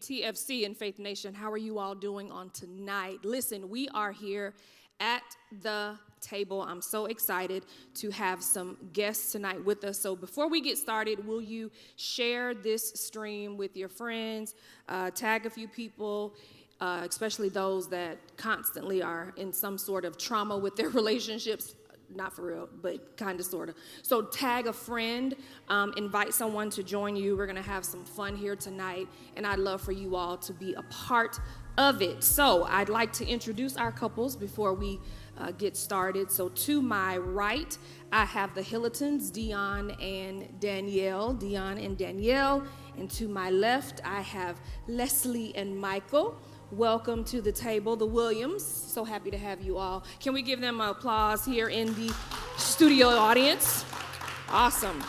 TFC and Faith Nation. How are you all doing on tonight? Listen, we are here at the table. I'm so excited to have some guests tonight with us. So before we get started, will you share this stream with your friends, tag a few people, especially those that constantly are in some sort of trauma with their relationships? Not for real, but kind of, sort of. So tag a friend, invite someone to join you. We're going to have some fun here tonight, and I'd love for you all to be a part of it. So I'd like to introduce our couples before we get started. So to my right, I have the Hillitons, Dion and Danielle. And to my left, I have Leslie and Michael. Welcome to the table, the Williams. So happy to have you all. Can we give them an applause here in the studio audience? Awesome.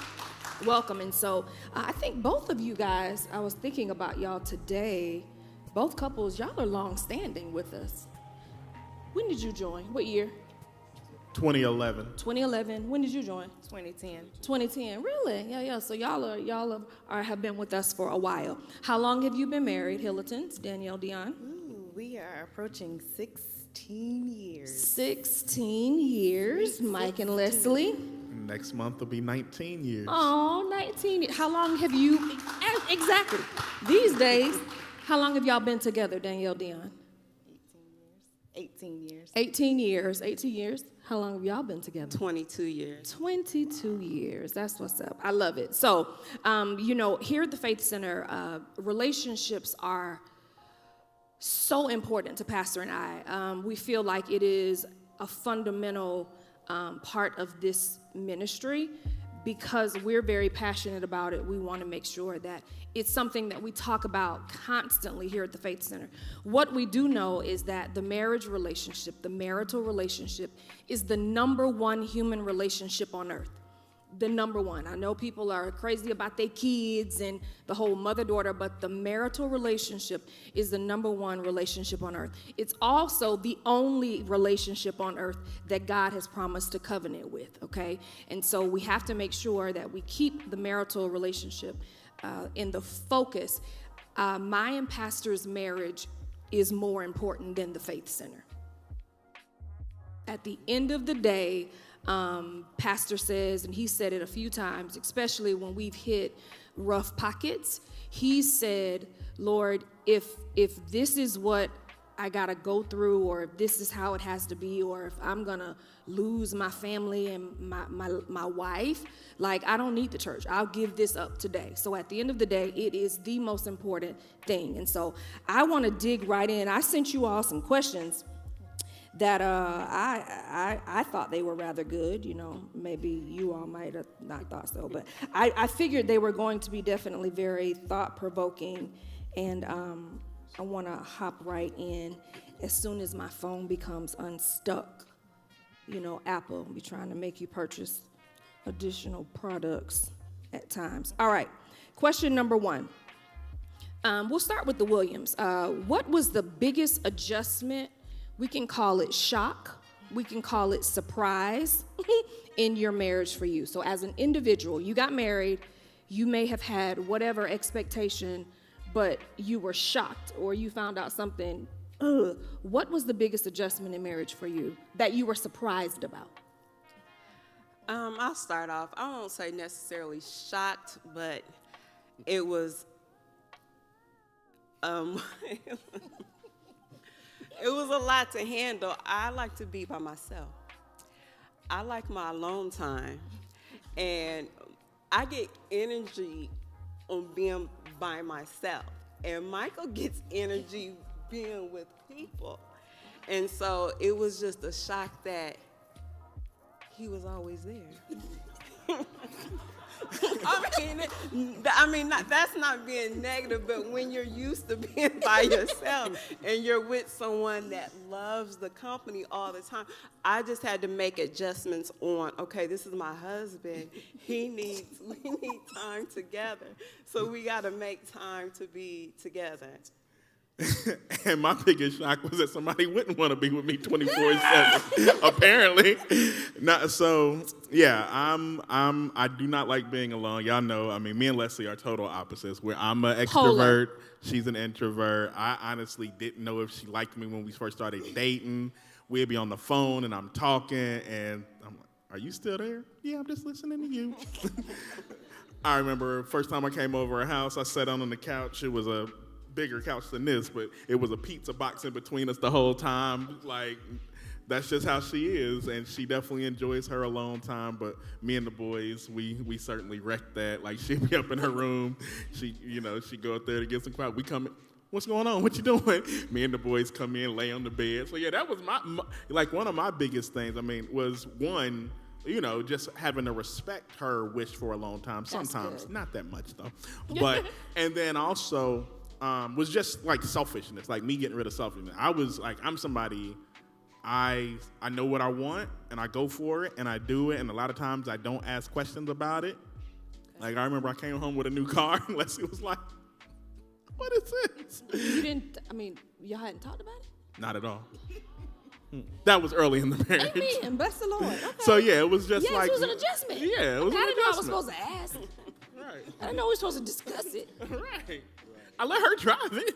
Welcome. And so I think both of you guys, I was thinking about y'all today, both couples, y'all are long-standing with us. When did you join? What year? 2011. 2011. When did you join? 2010. 2010. Really? Yeah. So y'all have been with us for a while. How long have you been married, Hillitons? Danielle, Dion? We are approaching 16 years. 16 years. Mike and Leslie? Next month will be 19 years. Oh, 19 years. How long have you, exactly, these days, how long have y'all been together, Danielle, Dion? 18 years. 18 years. 18 years. How long have y'all been together? 22 years. 22 years. That's what's up. I love it. So, here at the Faith Center, relationships are so important to Pastor and I. We feel like it is a fundamental part of this ministry because we're very passionate about it. We want to make sure that it's something that we talk about constantly here at the Faith Center. What we do know is that the marriage relationship, the marital relationship, is the number one human relationship on earth. The number one. I know people are crazy about their kids and the whole mother-daughter, but the marital relationship is the number one relationship on earth. It's also the only relationship on earth that God has promised to covenant with, okay? And so we have to make sure that we keep the marital relationship in the focus. My and Pastor's marriage is more important than the Faith Center. At the end of the day, Pastor says, and he said it a few times, especially when we've hit rough pockets, he said, Lord, if this is what I gotta go through, or if this is how it has to be, or if I'm gonna lose my family and my wife, like, I don't need the church. I'll give this up today. So at the end of the day, it is the most important thing. And so I want to dig right in. I sent you all some questions that I thought they were rather good. Maybe you all might have not thought so, but I figured they were going to be definitely very thought-provoking, and I want to hop right in as soon as my phone becomes unstuck. Apple be trying to make you purchase additional products at times. All right, question number one. We'll start with the Williams. What was the biggest adjustment? We can call it shock. We can call it surprise in your marriage for you. So as an individual, you got married, you may have had whatever expectation, but you were shocked or you found out something. What was the biggest adjustment in marriage for you that you were surprised about? I'll start off. I won't say necessarily shocked, but it was it was a lot to handle. I like to be by myself. I like my alone time. And I get energy on being by myself. And Michael gets energy being with people. And so it was just a shock that he was always there. That's not being negative, but when you're used to being by yourself and you're with someone that loves the company all the time, I just had to make adjustments on, okay, this is my husband. We need time together. So we got to make time to be together. And my biggest shock was that somebody wouldn't want to be with me 24/7. Apparently, not so. Yeah, I do not like being alone. Y'all know. I mean, me and Leslie are total opposites. Where I'm an extrovert, Polar. she's an introvert. I honestly didn't know if she liked me when we first started dating. We'd be on the phone and I'm talking, and I'm like, "Are you still there?" "Yeah, I'm just listening to you." I remember first time I came over her house, I sat down on the couch. It was a bigger couch than this, but it was a pizza box in between us the whole time. Like, that's just how she is, and she definitely enjoys her alone time. But me and the boys, we certainly wreck that. Like, she'd be up in her room, she go up there to get some quiet. We come in, "What's going on? What you doing?" Me and the boys come in, lay on the bed. So yeah, that was my like one of my biggest things. I mean, was one, just having to respect her wish for a long time. Sometimes, good. not that much though. But and then also was just like selfishness, like me getting rid of selfishness. I was like, I'm somebody, I know what I want and I go for it and I do it, and a lot of times I don't ask questions about it. Like, I remember I came home with a new car and Leslie was like, "What is this?" Y'all hadn't talked about it? Not at all. That was early in the marriage. Amen. Bless the Lord. Okay. So yeah, it was just Yes, like, it was an adjustment. Yeah, it was Okay, I an didn't know I was adjustment. supposed to ask. Right. I didn't know we were supposed to discuss it. Right. I let her drive it.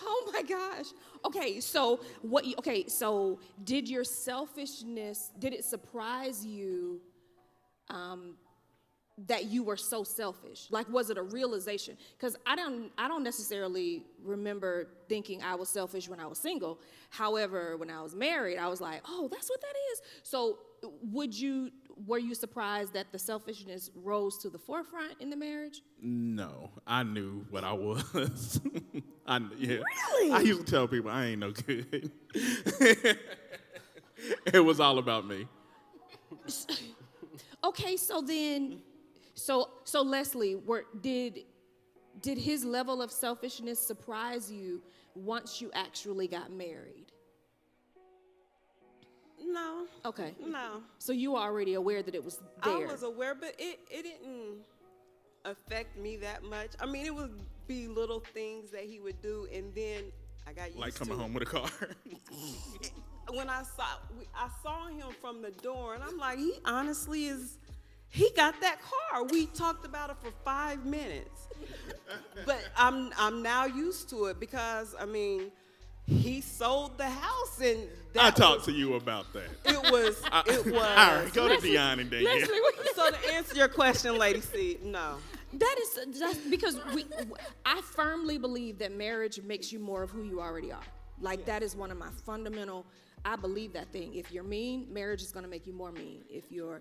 Oh my gosh. Okay, so so did your selfishness, did it surprise you that you were so selfish? Like, was it a realization? Because I don't necessarily remember thinking I was selfish when I was single. However, when I was married, I was like, "Oh, that's what that is." So were you surprised that the selfishness rose to the forefront in the marriage? No, I knew what I was. Yeah. Really? I used to tell people I ain't no good. It was all about me. Okay, so then, so Leslie, did his level of selfishness surprise you once you actually got married? No. Okay. No. So you were already aware that it was there. I was aware, but it didn't affect me that much. I mean, it would be little things that he would do, and then I got used Like to coming it. home with a car. When I saw him from the door, and I'm like, he got that car. We talked about it for 5 minutes, but I'm now used to it because he sold the house, and I talked to you about that. it was. All right, go to Leslie- Dion and Danielle. Leslie, So to answer your question, Lady C, no. that's because I firmly believe that marriage makes you more of who you already are. Like, that is one of my fundamental. I believe that thing. If you're mean, marriage is going to make you more mean. If you're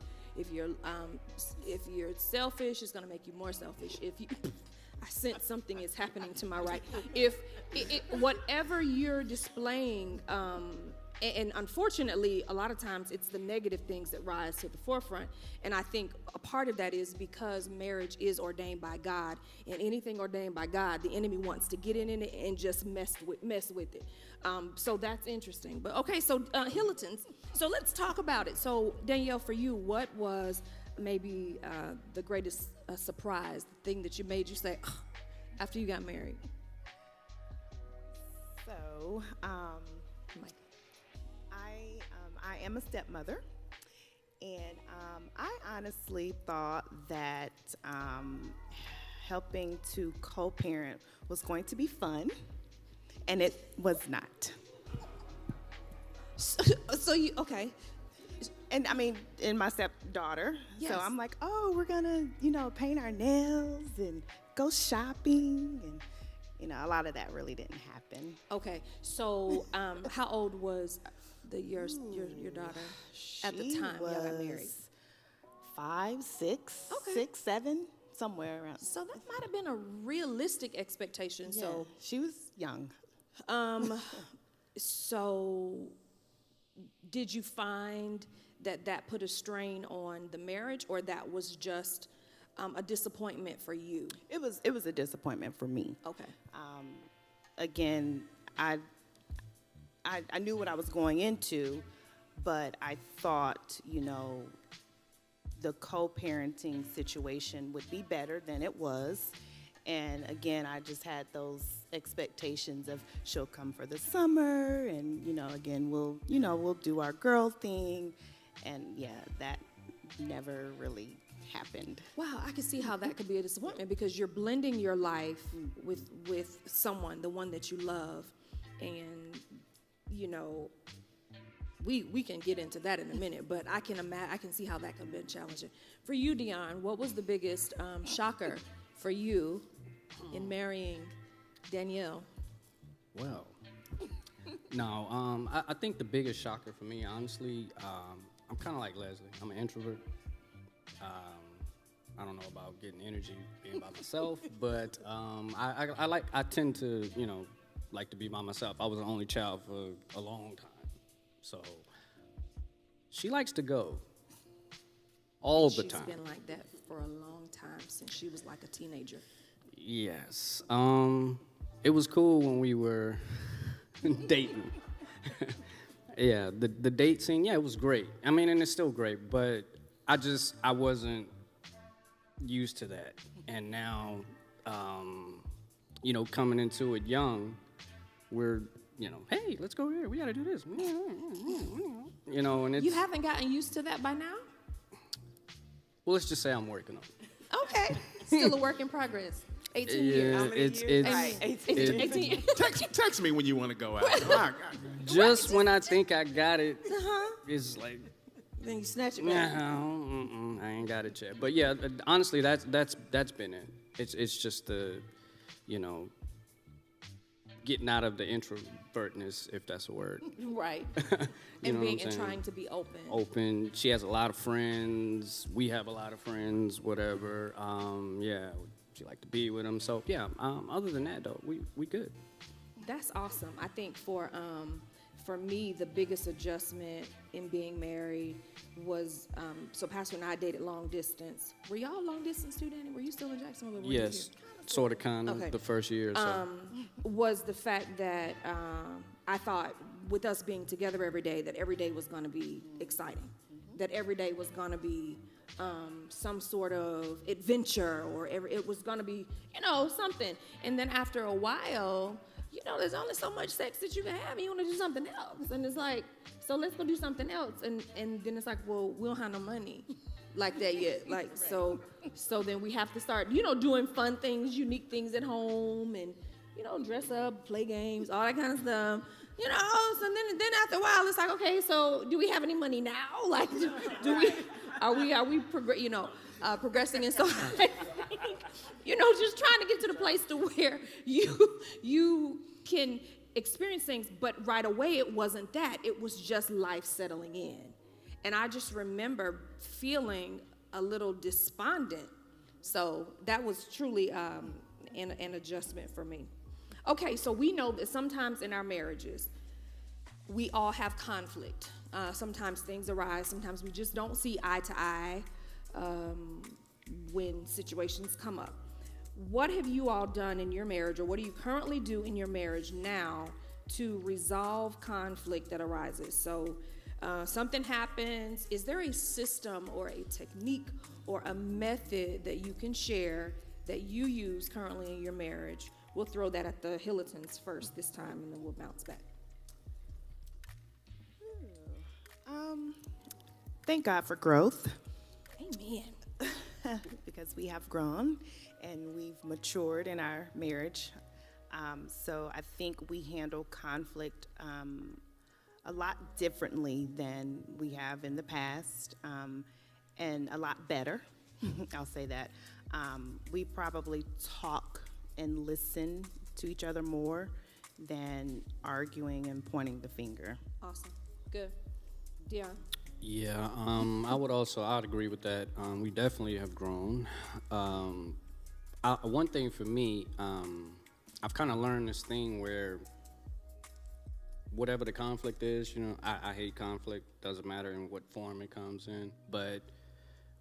selfish, it's going to make you more selfish. I sense something is happening to my right. If whatever you're displaying, and unfortunately, a lot of times it's the negative things that rise to the forefront. And I think a part of that is because marriage is ordained by God, and anything ordained by God, the enemy wants to get in it and just mess with it. So that's interesting. But okay, so Hilliton's. So let's talk about it. So Danielle, for you, what was maybe the greatest surprise, the thing that made you say, "Oh," after you got married? So, I am a stepmother, and I honestly thought that helping to co-parent was going to be fun, and it was not. So you, okay. And and my stepdaughter. Yes. So I'm like, "Oh, we're gonna, paint our nails and go shopping," and a lot of that really didn't happen. Okay, so how old was your daughter at the time y'all got married? Was 5, 6, Okay. 6, 7, somewhere around. So that might have been a realistic expectation. Yeah, So, she was young. so did you find that put a strain on the marriage, or that was just a disappointment for you? It was a disappointment for me. Okay. Again, I knew what I was going into, but I thought, the co-parenting situation would be better than it was. And again, I just had those expectations of she'll come for the summer, and again, we'll do our girl thing, and yeah, that never really happened. Wow, I can see how that could be a disappointment because you're blending your life with someone, the one that you love, and we can get into that in a minute, but I can see how that could have been challenging. For you, Dion, what was the biggest shocker for you in marrying Danielle? Well, no, I think the biggest shocker for me, honestly, I'm kind of like Leslie. I'm an introvert. I don't know about getting energy being by myself, but I tend to, like to be by myself. I was an only child for a long time. So she likes to go all the time. She's been like that for a long time, since she was like a teenager. Yes. It was cool when we were dating. Yeah, the date scene, yeah, it was great. I mean, and it's still great, but I wasn't used to that. And now, coming into it young, we're, hey, let's go here. We got to do this. And it's... You haven't gotten used to that by now? Well, let's just say I'm working on it. Okay. Still a work in progress. 18 years. How many it's years? Right. 18. 18. Text me when you want to go out. Just when I think I got it, it's like, Then you snatch it back. no, I ain't got it yet. But yeah, honestly, that's been it. It's just the, getting out of the introvertness, if that's a word. Right. You know what I'm and saying? trying to be open. Open. She has a lot of friends. We have a lot of friends. Whatever. Yeah, she like to be with them. So yeah. Other than that, though, we good. That's awesome. I think for me, the biggest adjustment in being married was, so Pastor and I dated long distance. Were y'all long distance too, Danny? Were you still in Jacksonville? Or were you Yes, here? sort of, kind of. Okay. The first year or so. Was the fact that I thought with us being together every day, that every day was going to be exciting, that every day was going to be some sort of adventure, or it was going to be, something. And then after a while, there's only so much sex that you can have, and you want to do something else. And it's like, so let's go do something else. And then it's like, well, we don't have no money like that yet. Like, so then we have to start, doing fun things, unique things at home, and, dress up, play games, all that kind of stuff. So then after a while, it's like, okay, so do we have any money now? Like, are we progressing? And so, just trying to get to the place to where you can experience things, but right away it wasn't that. It was just life settling in. And I just remember feeling a little despondent. So that was truly an adjustment for me. Okay, so we know that sometimes in our marriages, we all have conflict. Sometimes things arise. Sometimes we just don't see eye to eye when situations come up. What have you all done in your marriage, or what do you currently do in your marriage now to resolve conflict that arises? So something happens. Is there a system or a technique or a method that you can share that you use currently in your marriage? We'll throw that at the Hillitons first this time, and then we'll bounce back. Thank God for growth. Amen. Because we have grown and we've matured in our marriage. So I think we handle conflict a lot differently than we have in the past, and a lot better. I'll say that. We probably talk and listen to each other more than arguing and pointing the finger. Awesome. Good. Dion. Yeah, I'd agree with that. We definitely have grown. One thing for me, I've kind of learned this thing where whatever the conflict is, I hate conflict. Doesn't matter in what form it comes in. But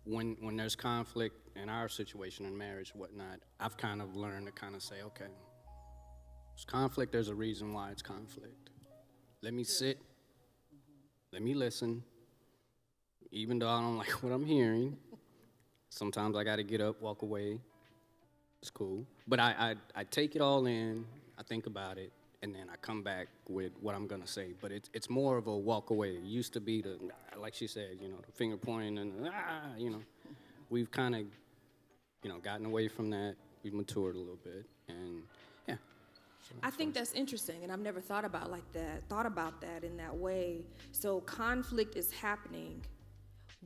when there's conflict in our situation in marriage, whatnot, I've kind of learned to kind of say, okay, there's conflict. There's a reason why it's conflict. Let me sit. Let me listen. Even though I don't like what I'm hearing, sometimes I got to get up, walk away, It's cool. But I take it all in, I think about it, and then I come back with what I'm gonna say. But it's more of a walk away. It used to be the, like she said, you know, the finger pointing and you know. We've kind of, you know, gotten away from that. We've matured a little bit, and yeah. So I think that's interesting, and I've never thought about that in that way. So conflict is happening.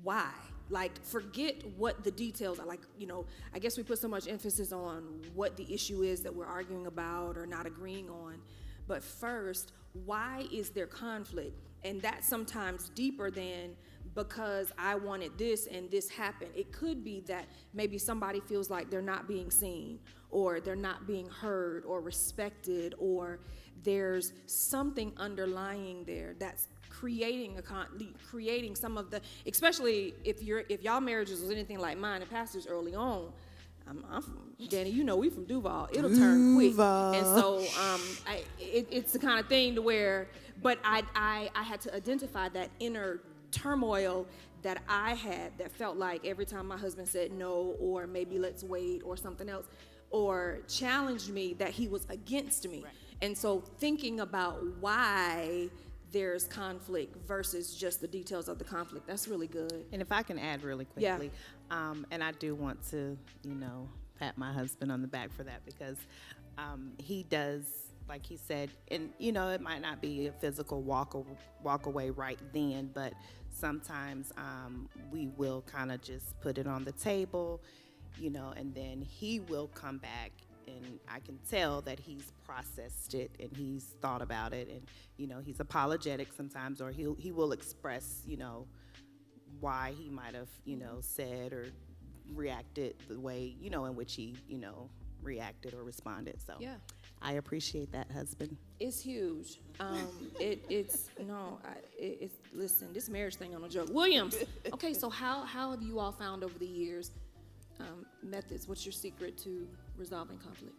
Why? Like, forget what the details are. Like, you know, I guess we put so much emphasis on what the issue is that we're arguing about or not agreeing on. But first, why is there conflict? And that's sometimes deeper than because I wanted this and this happened. It could be that maybe somebody feels like they're not being seen, or they're not being heard or respected, or there's something underlying there that's creating creating some of the, especially if y'all marriages was anything like mine and pastors early on. I'm from Danny, you know, we from Duval. It'll turn quick, and so it's the kind of thing to where. But I had to identify that inner turmoil that I had that felt like every time my husband said no, or maybe let's wait, or something else, or challenged me, that he was against me. Right. And so thinking about why there's conflict versus just the details of the conflict, that's really good. And if I can add really quickly, and I do want to, you know, pat my husband on the back for that, because he does, like he said, and you know, it might not be a physical walk away right then, but sometimes we will kind of just put it on the table, you know, and then he will come back, and I can tell that he's processed it and he's thought about it, and you know, he's apologetic sometimes, or he will express, you know, why he might have, you know, said or reacted the way, you know, in which he, you know, reacted or responded. So Yeah. I appreciate that, husband. It's huge. Listen, this marriage thing on a joke. Williams, okay, so how have you all found over the years methods? What's your secret to resolving conflict?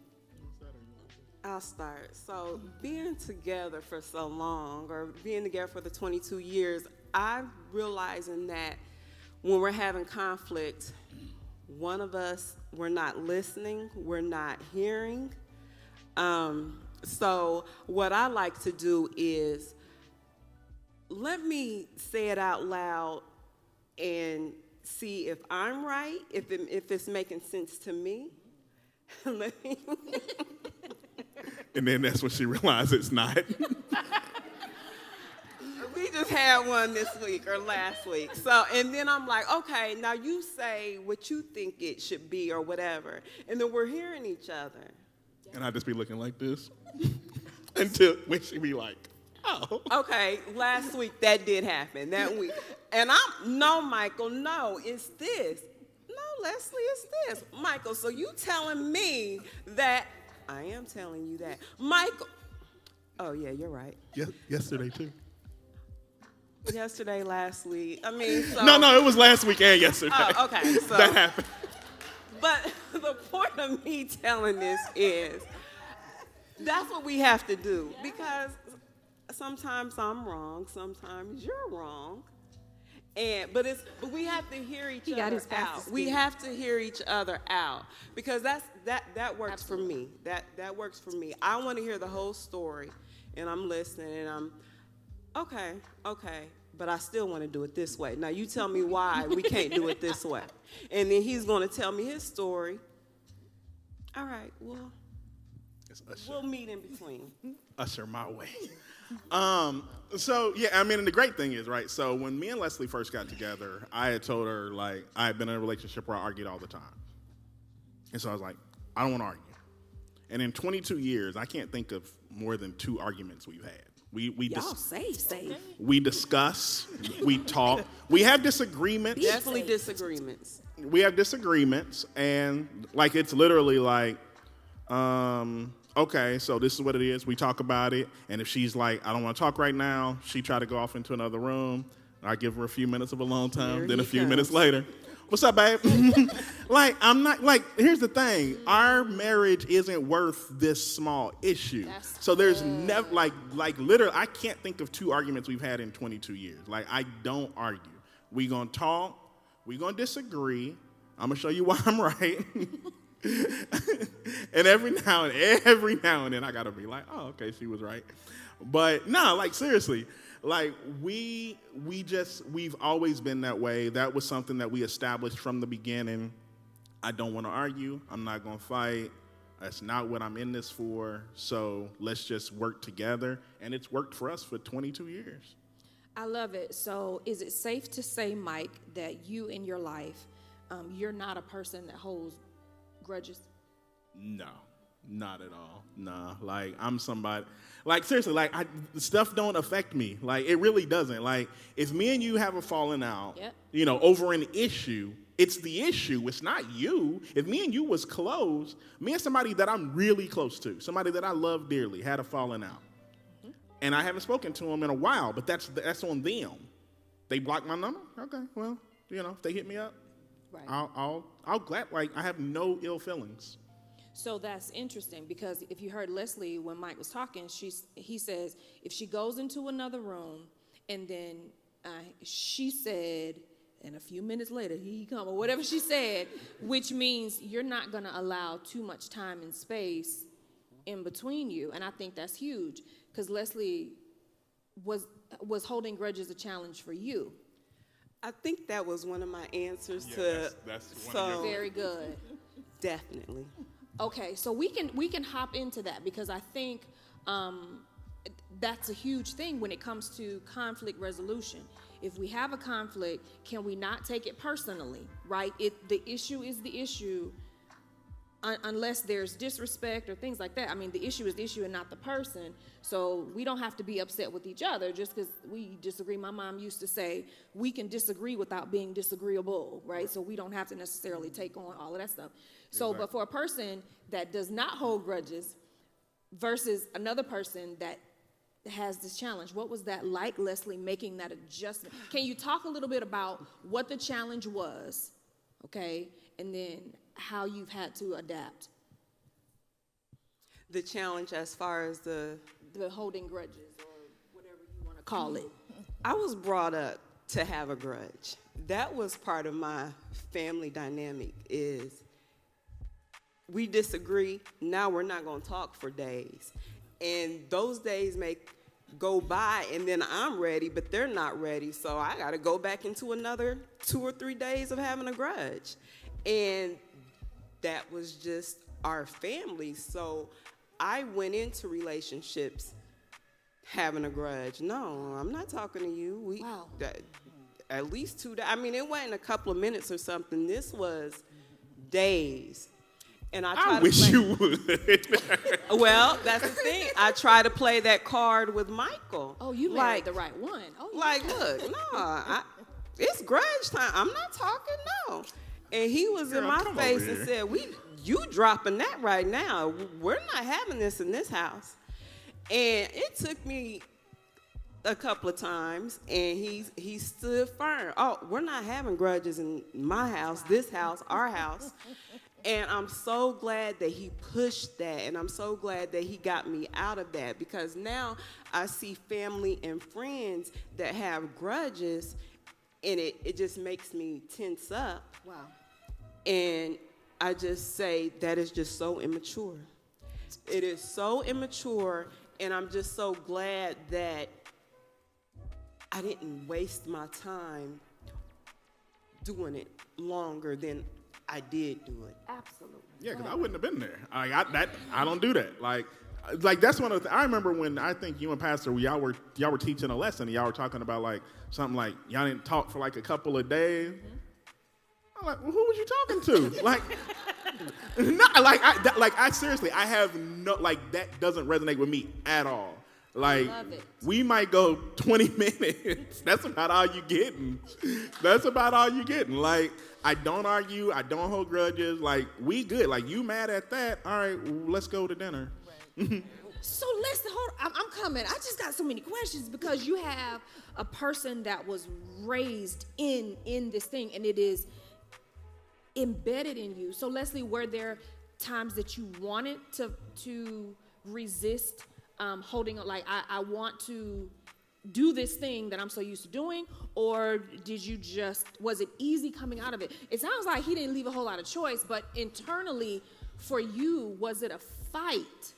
I'll start. So being together for so long, or being together for the 22 years, I'm realizing that when we're having conflict, one of us, we're not listening, we're not hearing. So what I like to do is, let me say it out loud and see if I'm right, if it's making sense to me. Let me And then that's when she realized it's not. We just had one this week or last week. So, and then I'm like, okay, now you say what you think it should be or whatever. And then we're hearing each other. And I just be looking like this until when she be like, oh. Okay, last week that did happen, that week. And no, Michael, no, it's this. No, Leslie, it's this. Michael, so you telling me that, I am telling you that. Michael, oh yeah, you're right. Yesterday too. Yesterday, last week, I mean, so. No, it was last week and yesterday. Oh, okay, so. That happened. But the point of me telling this is, that's what we have to do, because sometimes I'm wrong, sometimes you're wrong, but we have to hear each other out. We have to hear each other out, because that works for me. That works for me. I want to hear the whole story, and I'm listening, and I'm okay, but I still want to do it this way. Now you tell me why we can't do it this way. And then he's going to tell me his story. All right, well, we'll meet in between. Usher my way. So, yeah, I mean, and the great thing is, right, so when me and Leslie first got together, I had told her, like, I had been in a relationship where I argued all the time. And so I was like, I don't want to argue. And in 22 years, I can't think of more than 2 arguments we've had. Y'all safe. We discuss, we talk, we have disagreements. Definitely disagreements. We have disagreements, and like it's literally like, okay, so this is what it is. We talk about it, and if she's like, I don't want to talk right now, she try to go off into another room. I give her a few minutes of alone time. Then a few minutes later, what's up, babe? Like, I'm not, like, here's the thing. Our marriage isn't worth this small issue. So there's never, like literally, I can't think of 2 arguments we've had in 22 years. Like, I don't argue. We gonna talk. We gonna disagree. I'm gonna show you why I'm right. And every now and then I gotta be like, oh, okay, she was right. But no, like seriously, like we've always been that way. That was something that we established from the beginning. I don't want to argue. I'm not gonna fight. That's not what I'm in this for. So let's just work together. And it's worked for us for 22 years. I love it. So is it safe to say, Mike, that you in your life, you're not a person that holds grudges? No, not at all. Nah, like I'm somebody, like seriously, like stuff don't affect me. Like it really doesn't. Like if me and you have a falling out, Yep. Over an issue, it's the issue. It's not you. If me and you was close, me and somebody that I'm really close to, somebody that I love dearly, had a falling out, and I haven't spoken to them in a while, but that's on them. They blocked my number. Okay, well, if they hit me up, Right. I'll glad, like I have no ill feelings. So that's interesting because if you heard Leslie when Mike was talking, he says if she goes into another room and then she said, and a few minutes later he come or whatever she said, which means you're not going to allow too much time and space in between you, and I think that's huge because Leslie was holding grudges a challenge for you. I think that was one of my answers Yeah, to. that's one of your- Very good. Definitely. Okay, so we can hop into that because I think that's a huge thing when it comes to conflict resolution. If we have a conflict, can we not take it personally, right? The issue is the issue unless there's disrespect or things like that. I mean, the issue is the issue and not the person. So we don't have to be upset with each other just because we disagree. My mom used to say, we can disagree without being disagreeable, right? So we don't have to necessarily take on all of that stuff. So, but for a person that does not hold grudges versus another person that has this challenge, what was that like, Leslie, making that adjustment? Can you talk a little bit about what the challenge was, okay, and then how you've had to adapt? The challenge as far as the holding grudges or whatever you want to call it. I was brought up to have a grudge. That was part of my family dynamic is we disagree, now we're not going to talk for days. And those days may go by and then I'm ready, but they're not ready. So I got to go back into another 2 or 3 days of having a grudge. And that was just our family. So I went into relationships having a grudge. No, I'm not talking to you. Wow. At least 2 days. I mean, it wasn't a couple of minutes or something. This was days. And I wish you would. Well, that's the thing. I try to play that card with Michael. Oh, you married the right one. Oh, yeah. Like, look, no, it's grudge time. I'm not talking, no. And he was in Girl, my come face over and here. said, you dropping that right now. We're not having this in this house. And it took me a couple of times, and he stood firm. Oh, we're not having grudges in my house, this house, our house. And I'm so glad that he pushed that, and I'm so glad that he got me out of that, because now I see family and friends that have grudges, and it just makes me tense up. Wow. And I just say that is just so immature. It is so immature, and I'm just so glad that I didn't waste my time doing it longer than I did do it. Absolutely. Yeah, because I wouldn't have been there. I don't do that. Like that's one of the. I remember when I think you and Pastor, y'all were teaching a lesson, and y'all were talking about like something like y'all didn't talk for like a couple of days. Mm-hmm. I'm like, well, who was you talking to? Like, no, I seriously, I have no, like that doesn't resonate with me at all. Like, love it. we might go 20 minutes. That's about all you getting. That's about all you getting. Like, I don't argue. I don't hold grudges. Like, we good. Like, you mad at that? All right, let's go to dinner. Right. So listen, hold on. I'm coming. I just got so many questions because you have a person that was raised in this thing, and it is embedded in you. So Leslie, were there times that you wanted to resist holding, like I want to do this thing that I'm so used to doing, or was it easy coming out of it? It sounds like he didn't leave a whole lot of choice, but internally for you, was it a fight?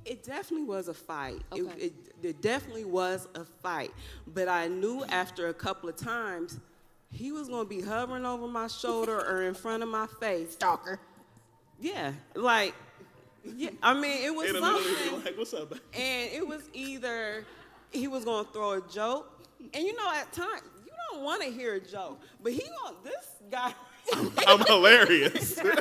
It definitely was a fight. Okay. It definitely was a fight. But I knew after a couple of times, he was going to be hovering over my shoulder or in front of my face. Stalker. Yeah, like, yeah. I mean, it was In the middle, something. like, what's up? And it was either he was going to throw a joke. And you know, at times, you don't want to hear a joke. But this guy. I'm hilarious. That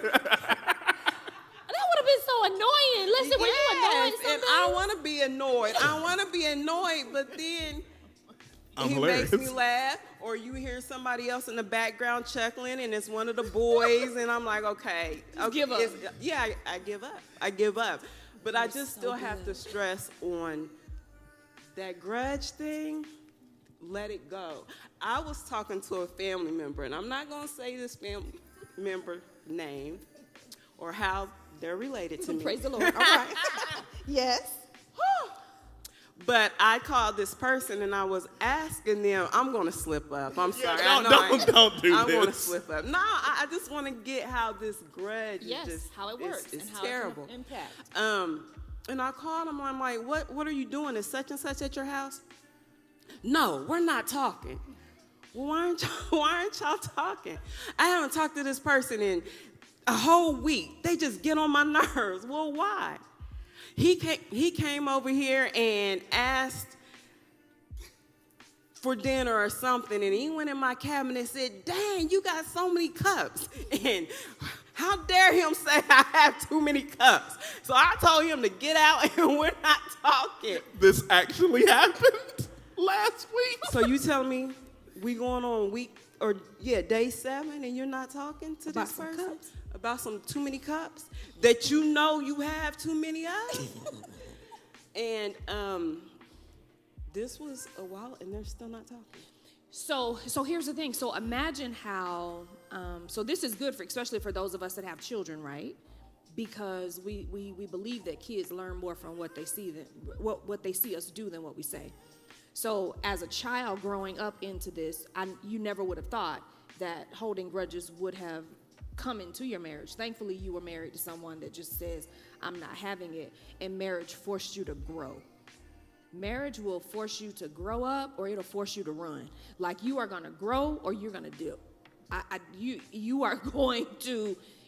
would have been so annoying. Listen, were you annoyed And sometimes? I want to be annoyed. I want to be annoyed, but then I'm he hilarious. makes me laugh, or you hear somebody else in the background chuckling, and it's one of the boys, and I'm like, okay. Give up. Yeah, I give up. I give up. But I just so still have to good. stress on that grudge thing. Let it go. I was talking to a family member, and I'm not going to say this family member name or how they're related to me. Praise the Lord. All right. Yes. But I called this person and I was asking them, I'm going to slip up. I'm sorry. I know don't do I'm going to this. slip up. No, I just want to get how this grudge Yes, is just, how it works it's and how terrible. it can impact. And I called him. I'm like, what are you doing? Is such and such at your house? No, we're not talking. Well, why aren't y'all talking? I haven't talked to this person in a whole week. They just get on my nerves. Well, why? He came over here and asked for dinner or something, and he went in my cabinet and said, dang, you got so many cups. And how dare him say I have too many cups? So I told him to get out, and we're not talking. This actually happened last week. So you telling me we going on day 7, and you're not talking to About this some person? cups? About some too many cups that you know you have too many of? And this was a while, and they're still not talking. So here's the thing. So imagine how. So this is good especially for those of us that have children, right? Because we believe that kids learn more from what they see than what they see us do than what we say. So as a child growing up into this, you never would have thought that holding grudges would have come into your marriage. Thankfully, you were married to someone that just says, I'm not having it. And marriage forced you to grow. Marriage will force you to grow up, or it'll force you to run. Like, you are going to grow or you're going to dip.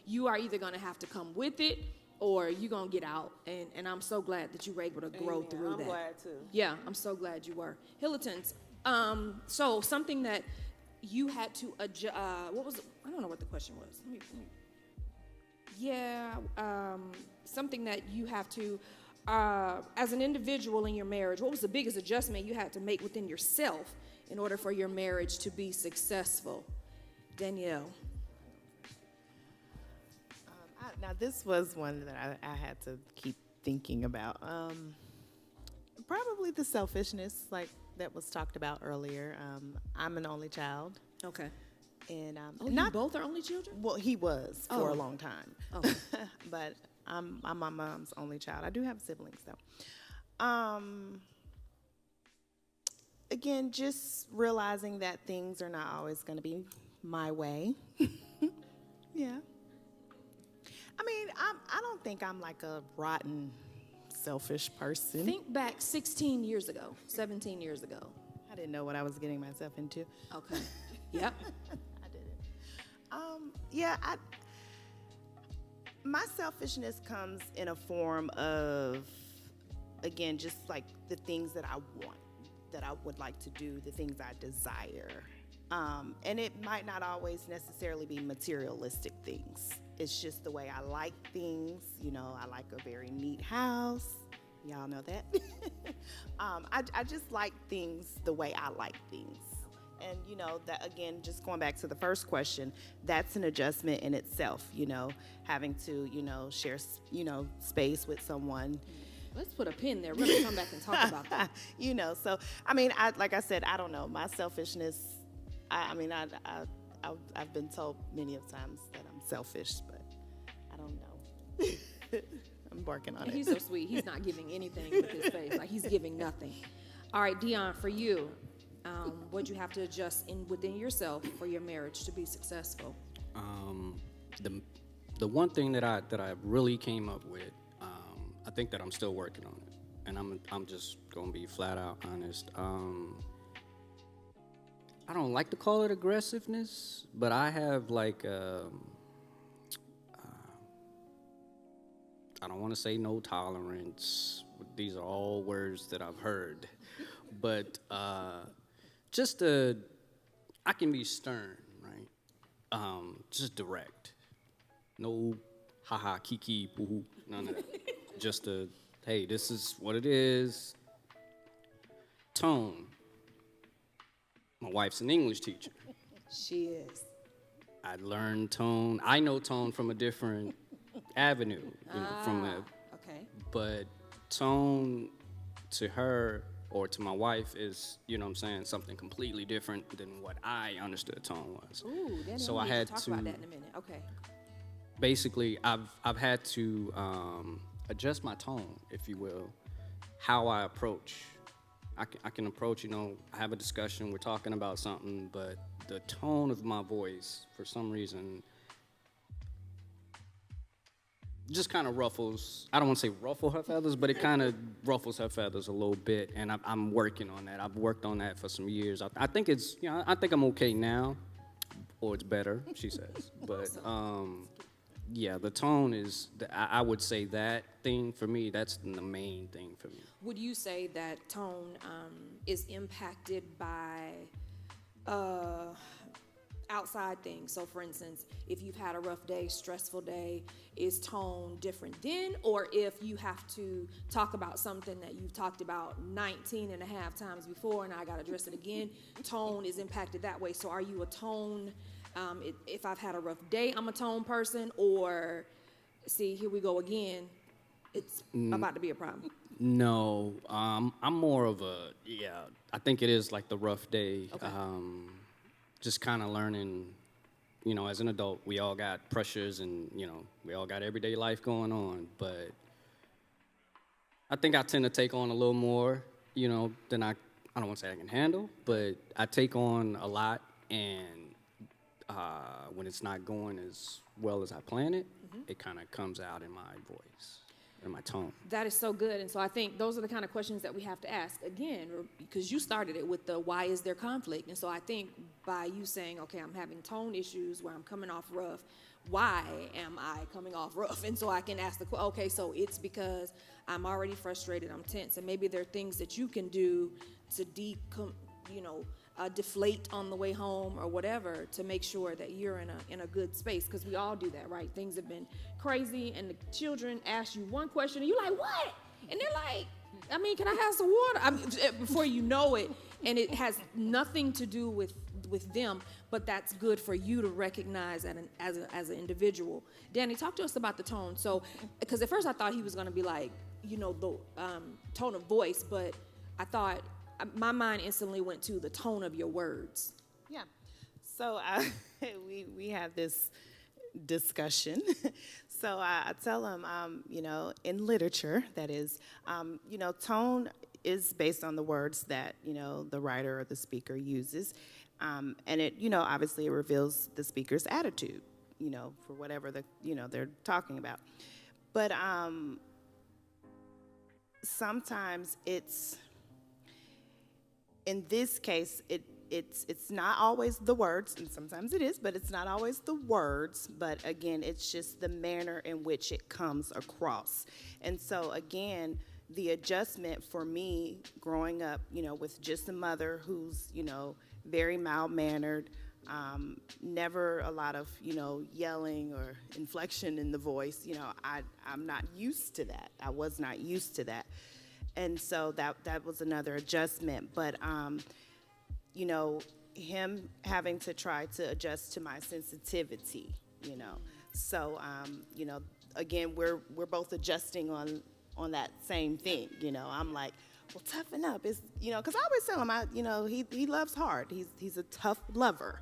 You are either going to have to come with it or you're going to get out. And I'm so glad that you were able to grow Amen. through that. I'm glad too. Yeah, I'm so glad you were. Hillitons, so something that you had to adjust, what was it? I don't know what the question was. Something that you have to, as an individual in your marriage, what was the biggest adjustment you had to make within yourself in order for your marriage to be successful? Danielle. Now, this was one that I had to keep thinking about. Probably the selfishness, like that was talked about earlier. I'm an only child. Okay. And You both are only children? well, he was for Oh. a long time. Oh. But I'm my mom's only child. I do have siblings though. Again, just realizing that things are not always going to be my way. Yeah. I mean, I don't think I'm like a rotten, selfish person. Think back 16 years ago, 17 years ago. I didn't know what I was getting myself into. Okay. Yep. I didn't. My selfishness comes in a form of, again, just like the things that I want, that I would like to do, the things I desire. And it might not always necessarily be materialistic things. It's just the way I like things. You know, I like a very neat house. Y'all know that. I just like things the way I like things. And, you know, that again, just going back to the first question, that's an adjustment in itself, you know, having to, you know, share, you know, space with someone. Let's put a pin there. We're going to come back and talk about that. You know, so, I mean, like I said, I don't know. My selfishness, I've been told many of times that I'm selfish, but I don't know. I'm working on And it. he's so sweet. He's not giving anything with his face. Like, he's giving nothing. All right, Dion, for you, what'd you have to adjust within yourself for your marriage to be successful? The one thing that I really came up with, I think that I'm still working on it, and I'm just gonna be flat out honest. I don't like to call it aggressiveness, but I have like I don't want to say no tolerance. These are all words that I've heard, but I can be stern, right? Just direct. No haha, kiki, boo, none of that. Just hey, this is what it is. Tone. My wife's an English teacher. She is. I learned tone. I know tone from a different avenue, Okay. but tone to her or to my wife is, you know what I'm saying, something completely different than what I understood tone was. Ooh, Danielle, So we I need had to talk to about that in a minute. Okay. basically I've had to adjust my tone, if you will, how I approach. I can approach, I have a discussion, we're talking about something, but the tone of my voice, for some reason, just kind of ruffles. I don't want to say ruffle her feathers, but it kind of ruffles her feathers a little bit, and I'm working on that. I've worked on that for some years. I think it's, I think I'm okay now, or it's better, she says. But yeah, the tone is, I would say that thing for me, that's the main thing for me. Would you say that tone is impacted by outside things? So, for instance, if you've had a rough day, stressful day, is tone different then? Or if you have to talk about something that you've talked about 19 and a half times before and I got to address it again, tone is impacted that way. So are you a tone, if I've had a rough day, I'm a tone person? Or, see, here we go again, it's about to be a problem. No, I'm more of I think it is like the rough day. Okay. Just kind of learning, as an adult, we all got pressures and, we all got everyday life going on. But I think I tend to take on a little more, than I don't want to say I can handle, but I take on a lot. And when it's not going as well as I plan it, it kind of comes out in my voice. In my tone. That is so good. And so I think those are the kind of questions that we have to ask again, because you started it with the why is there conflict? And so I think by you saying, okay, I'm having tone issues where I'm coming off rough, why am I coming off rough? And so I can ask okay, so it's because I'm already frustrated, I'm tense, and maybe there are things that you can do to deflate on the way home or whatever to make sure that you're in a good space, because we all do that, right? Things have been crazy and the children ask you one question and you're like, what? And they're like, can I have some water? Before you know it, and it has nothing to do with them, but that's good for you to recognize as an individual. Danny, talk to us about the tone. So, because at first I thought he was going to be like, the tone of voice, but I thought my mind instantly went to the tone of your words. Yeah. So we have this discussion. So I tell them, in literature, that is, tone is based on the words that, the writer or the speaker uses. And it, obviously it reveals the speaker's attitude, for whatever they're talking about. But sometimes it's, in this case, it's not always the words, and sometimes it is, but it's not always the words, but again, it's just the manner in which it comes across. And so again, the adjustment for me growing up, with just a mother who's, very mild-mannered, never a lot of, yelling or inflection in the voice, I'm not used to that. I was not used to that. And so that was another adjustment. But, him having to try to adjust to my sensitivity, So, again, we're both adjusting on that same thing, I'm like, well, toughen up. It's, because I always tell him, he loves hard. He's a tough lover.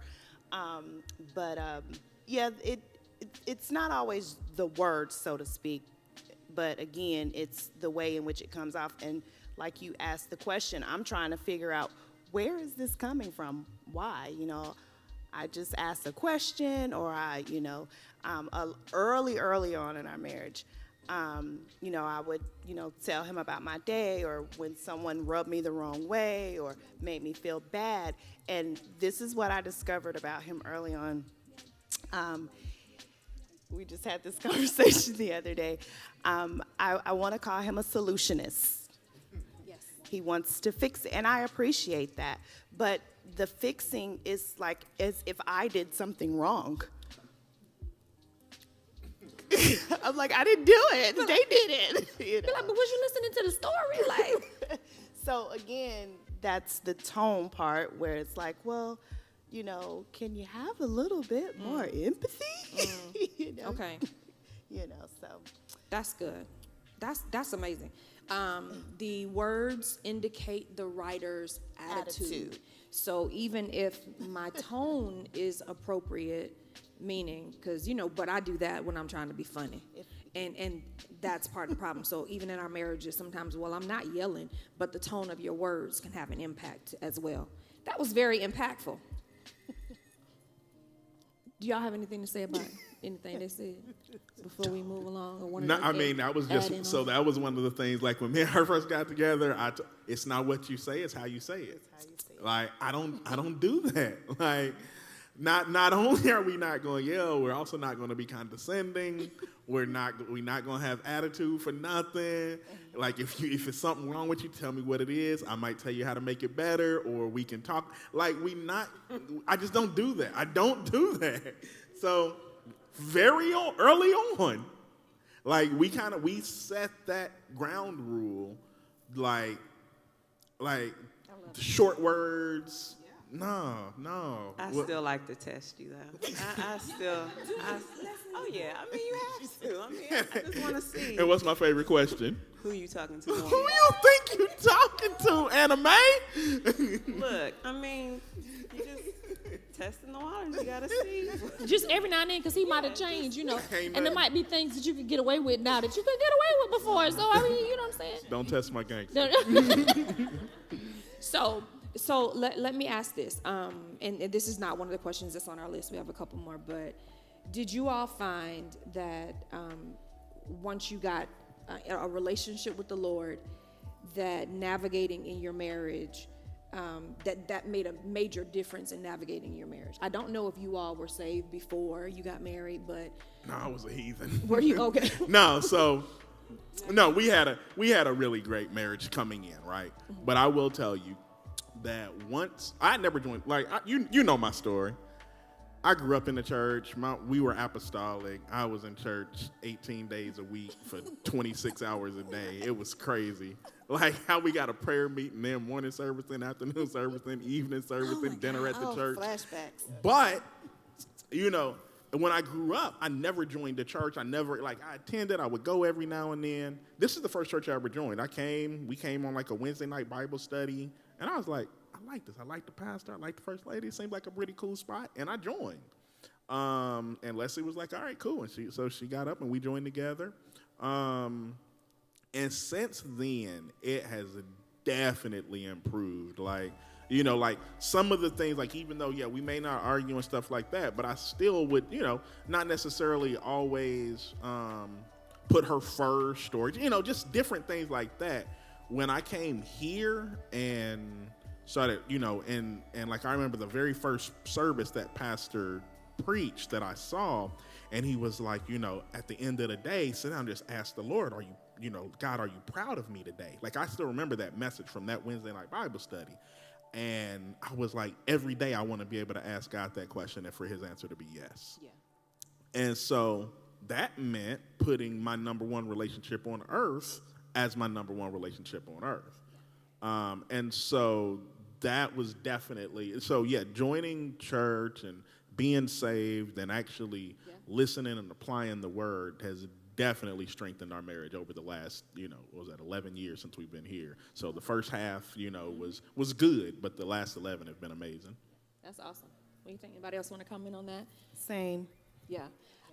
It's not always the words, so to speak. But again, it's the way in which it comes off. And like you asked the question, I'm trying to figure out, where is this coming from? Why? I just asked a question, or early on in our marriage, I would, tell him about my day, or when someone rubbed me the wrong way or made me feel bad. And this is what I discovered about him early on. We just had this conversation the other day. I want to call him a solutionist. Yes. He wants to fix it, and I appreciate that. But the fixing is like as if I did something wrong. I'm like, I didn't do it. They did it. Be like, but was you listening to the story? Like, So again, that's the tone part where it's like, well, can you have a little bit more empathy? okay, So that's good. That's amazing. The words indicate the writer's attitude. So even if my tone is appropriate, meaning, because but I do that when I'm trying to be funny, and that's part of the problem. So even in our marriages, sometimes, I'm not yelling, but the tone of your words can have an impact as well. That was very impactful. Do y'all have anything to say about anything they said before we move along? Or No, I mean, that was just, so that was one of the things, like when me and her first got together, it's not what you say, it's how you say it. Like, I don't do that. Like, not only are we not going to yell, we're also not going to be condescending. We're not going to have attitude for nothing. Like, if it's something wrong with you, tell me what it is. I might tell you how to make it better, or we can talk. Like, I just don't do that. I don't do that. So early on, like, we set that ground rule, like short words. No. I still like to test you, though. Oh, yeah. I mean, you have to. I mean, I just want to see. And what's my favorite question? Who you talking to? Who you think you talking to, Anime? Look, I mean, you just testing the waters. You got to see. Just every now and then, because he might have changed, and there might be things that you could get away with now that you could get away with before. So, I mean, you know what I'm saying? Don't test my gangster. So let me ask this, and this is not one of the questions that's on our list. We have a couple more, but did you all find that once you got a relationship with the Lord, that navigating in your marriage, that made a major difference in navigating your marriage? I don't know if you all were saved before you got married, but No, I was a heathen. were you okay? No, we had a really great marriage coming in, right? But I will tell you that once I never joined, like you know my story. I grew up in the church. We were apostolic. I was in church 18 days a week for 26 hours a day. It was crazy. Like how we got a prayer meeting, then morning service, then afternoon service, then evening service, then dinner at the church. Flashbacks. But when I grew up, I never joined the church. I attended. I would go every now and then. This is the first church I ever joined. We came on like a Wednesday night Bible study. And I was like, I like this. I like the pastor. I like the first lady. It seemed like a pretty cool spot. And I joined. And Leslie was like, all right, cool. And so she got up and we joined together. And since then, it has definitely improved. Like some of the things, like even though, we may not argue and stuff like that, but I still would, not necessarily always put her first or, just different things like that. When I came here and started, and like I remember the very first service that pastor preached that I saw, and he was like, at the end of the day, sit down and just ask the Lord, God, are you proud of me today? Like I still remember that message from that Wednesday night Bible study. And I was like, every day I want to be able to ask God that question and for his answer to be yes. Yeah. And so that meant putting my number one relationship on earth as my number one relationship on earth. And so that was definitely, joining church and being saved and actually listening and applying the word has definitely strengthened our marriage over the last, 11 years since we've been here. So the first half, was good, but the last 11 have been amazing. That's awesome. What do you think? Anybody else want to comment on that? Same. Yeah.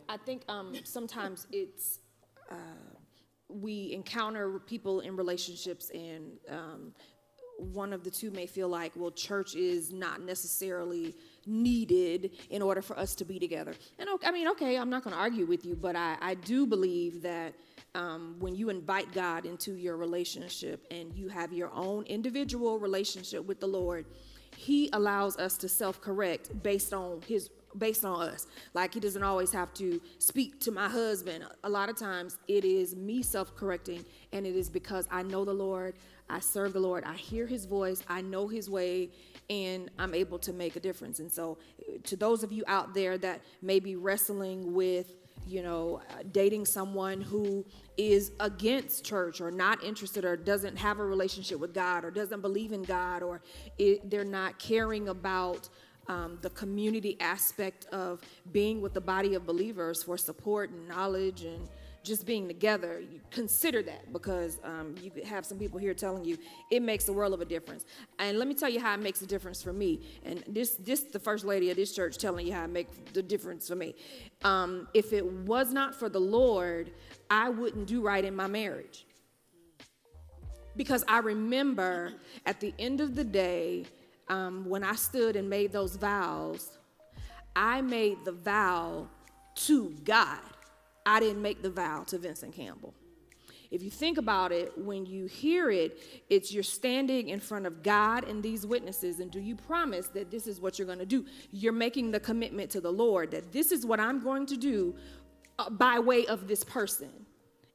I think sometimes it's we encounter people in relationships, and one of the two may feel like, well, church is not necessarily needed in order for us to be together. And okay, I'm not going to argue with you, but I do believe that when you invite God into your relationship and you have your own individual relationship with the Lord, he allows us to self-correct based on us. Like, he doesn't always have to speak to my husband. A lot of times it is me self-correcting, and it is because I know the Lord, I serve the Lord, I hear his voice, I know his way, and I'm able to make a difference. And so to those of you out there that may be wrestling with, dating someone who is against church or not interested or doesn't have a relationship with God or doesn't believe in God, or they're not caring about the community aspect of being with the body of believers for support and knowledge and just being together, you consider that, because you could have some people here telling you it makes a world of a difference. And let me tell you how it makes a difference for me. And this the first lady of this church telling you how it makes the difference for me. If it was not for the Lord, I wouldn't do right in my marriage. Because I remember at the end of the day, when I stood and made those vows, I made the vow to God. I didn't make the vow to Vincent Campbell. If you think about it, when you hear it, it's you're standing in front of God and these witnesses, and do you promise that this is what you're going to do? You're making the commitment to the Lord that this is what I'm going to do by way of this person.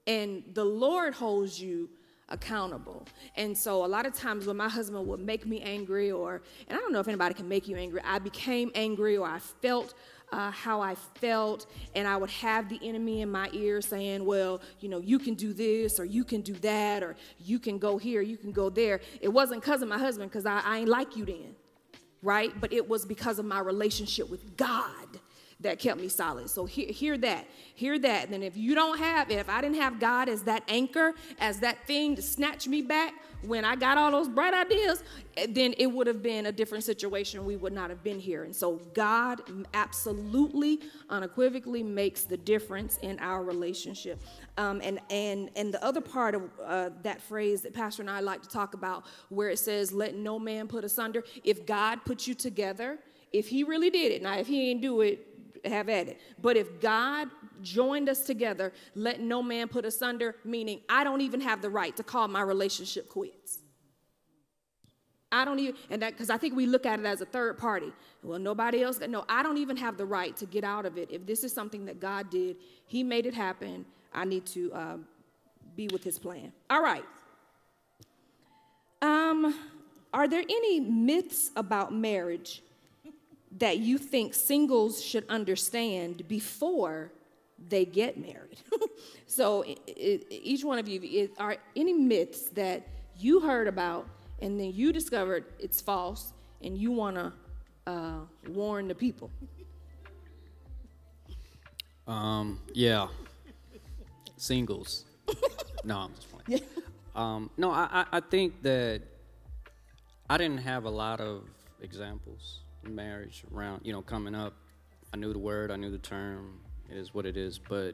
And the Lord holds you accountable. And so a lot of times when my husband would make me angry, and I don't know if anybody can make you angry, I became angry, or I felt how I felt, and I would have the enemy in my ear saying, well, you can do this, or you can do that, or you can go here, you can go there. It wasn't because of my husband, because I ain't like you then, right? But it was because of my relationship with God that kept me solid. So hear that. And then if I didn't have God as that anchor, as that thing to snatch me back when I got all those bright ideas, then it would have been a different situation. We would not have been here. And so God absolutely, unequivocally makes the difference in our relationship. And the other part of that phrase that Pastor and I like to talk about, where it says, let no man put asunder. If God put you together, if he really did it, now if he ain't do it, have at it. But if God joined us together, let no man put asunder, meaning I don't even have the right to call my relationship quits. I don't even, and that, because I think we look at it as a third party. Well, nobody else, no, I don't even have the right to get out of it. If this is something that God did, he made it happen, I need to be with his plan. All right. Are there any myths about marriage that you think singles should understand before they get married? So each one of you, are any myths that you heard about and then you discovered it's false and you want to warn the people? Yeah. Singles. No, I'm just playing. No, I think that I didn't have a lot of examples in marriage around, coming up. I knew the word, I knew the term, it is what it is, but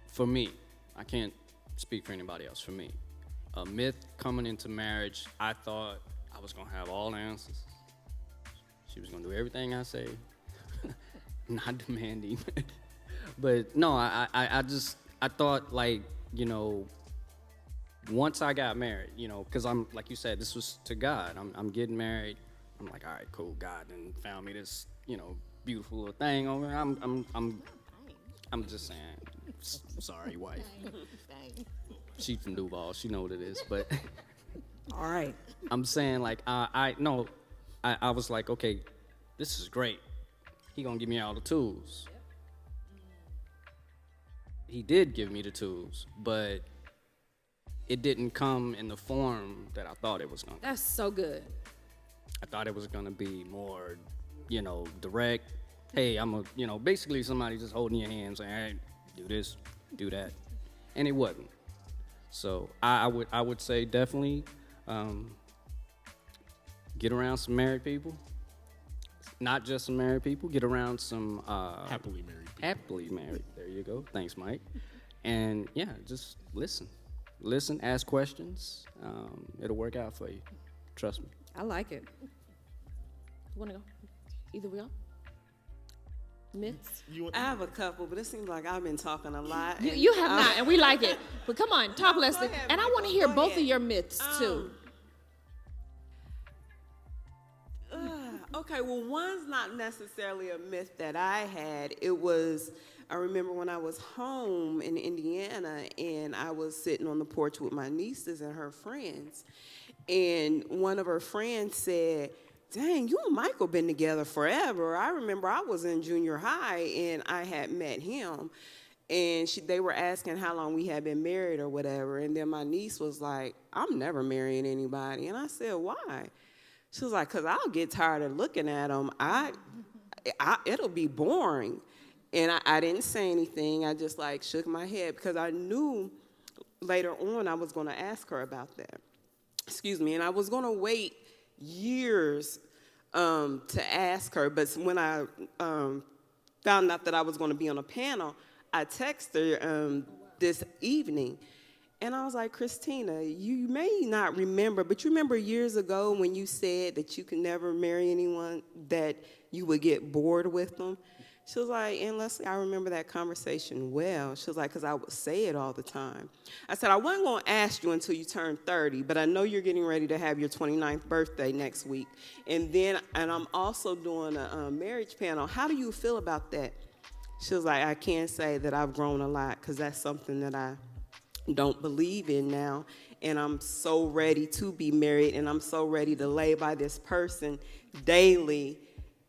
for me, I can't speak for anybody else, for me, a myth coming into marriage, I thought I was going to have all the answers. She was going to do everything I say, not demanding. But no, I thought, like, once I got married, because I'm, like you said, this was to God. I'm getting married. I'm like, all right, cool. God then found me this, beautiful little thing over here. I'm just saying, sorry, wife. She from Duval. She know what it is. But All right. I'm saying, like, I was like, okay, this is great. He gonna give me all the tools. He did give me the tools, but it didn't come in the form that I thought it was going to. That's so good. I thought it was going to be more, direct. Hey, I'm basically somebody just holding your hand saying, hey, do this, do that. And it wasn't. So I would say definitely get around some married people. not just some married people. Get around some Happily married people. happily married. There you go. Thanks, Mike. And yeah, just listen. Listen, ask questions. It'll work out for you. Trust me. I like it. Want to go? Either we go? Myths? I have a couple, but it seems like I've been talking a lot. You have not, and we like it. But come on, talk, No, go Leslie. ahead, And I want to Michael, hear go both ahead. of your myths, too. Okay, well, one's not necessarily a myth that I had. I remember when I was home in Indiana, and I was sitting on the porch with my nieces and her friends. And one of her friends said, "Dang, you and Michael been together forever." I remember I was in junior high, and I had met him. And they were asking how long we had been married or whatever. And then my niece was like, "I'm never marrying anybody." And I said, "Why?" She was like, "Because I'll get tired of looking at them. It'll be boring." And I didn't say anything. I just like shook my head because I knew later on I was going to ask her about that. Excuse me. And I was going to wait years to ask her. But when I found out that I was going to be on a panel, I texted her this evening. And I was like, "Christina, you may not remember, but you remember years ago when you said that you could never marry anyone, that you would get bored with them?" She was like, "And Leslie, I remember that conversation well." She was like, "Because I would say it all the time." I said, "I wasn't going to ask you until you turned 30, but I know you're getting ready to have your 29th birthday next week. And I'm also doing a marriage panel. How do you feel about that?" She was like, "I can't say that I've grown a lot because that's something that I don't believe in now, and I'm so ready to be married, and I'm so ready to lay by this person daily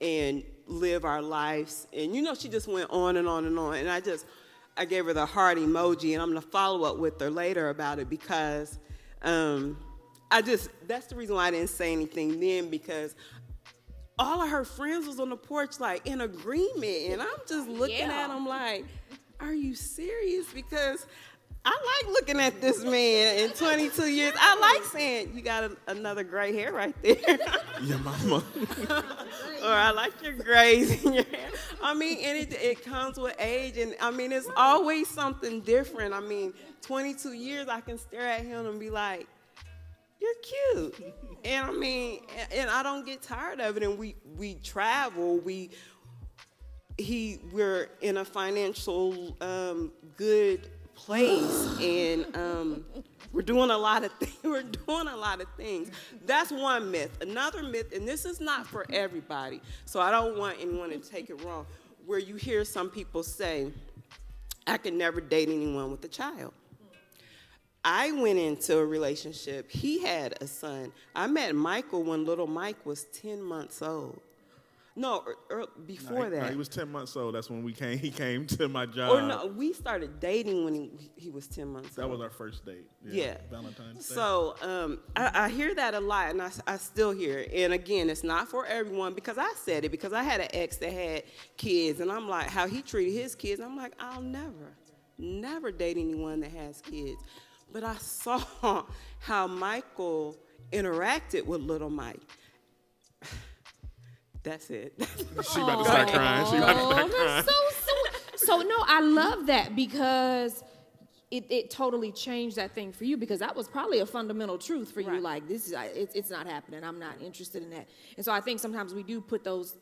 and live our lives." And she just went on and on and on, and I gave her the heart emoji, and I'm gonna follow up with her later about it because that's the reason why I didn't say anything then, because all of her friends was on the porch like in agreement, and I'm just looking at them like, "Are you serious?" Because I like looking at this man in 22 years. I like saying, "You got another gray hair right there." Your mama. Or, "I like your grays in your hair." I mean, and it comes with age. And I mean, it's always something different. I mean, 22 years, I can stare at him and be like, "You're cute." And I mean, and I don't get tired of it. And we travel. We're in a financial good place, and we're doing a lot of things. We're doing a lot of things. That's one myth. Another myth, and this is not for everybody, so I don't want anyone to take it wrong, where you hear some people say, "I could never date anyone with a child." I went into a relationship. He had a son. I met Michael when little Mike was 10 months old. No, before that. No, he was 10 months old. That's when he came to my job. Or no, we started dating when he was 10 months That old. was our first date. Yeah. Valentine's Day. So I hear that a lot, and I still hear it. And again, it's not for everyone, because I said it, because I had an ex that had kids, and I'm like, how he treated his kids, I'm like, I'll never date anyone that has kids. But I saw how Michael interacted with little Mike. That's it. She about to start crying. She about to start crying. That's so sweet. So no, I love that, because it totally changed that thing for you, because that was probably a fundamental truth for you. Right. Like, it's not happening. I'm not interested in that. And so I think sometimes we do put those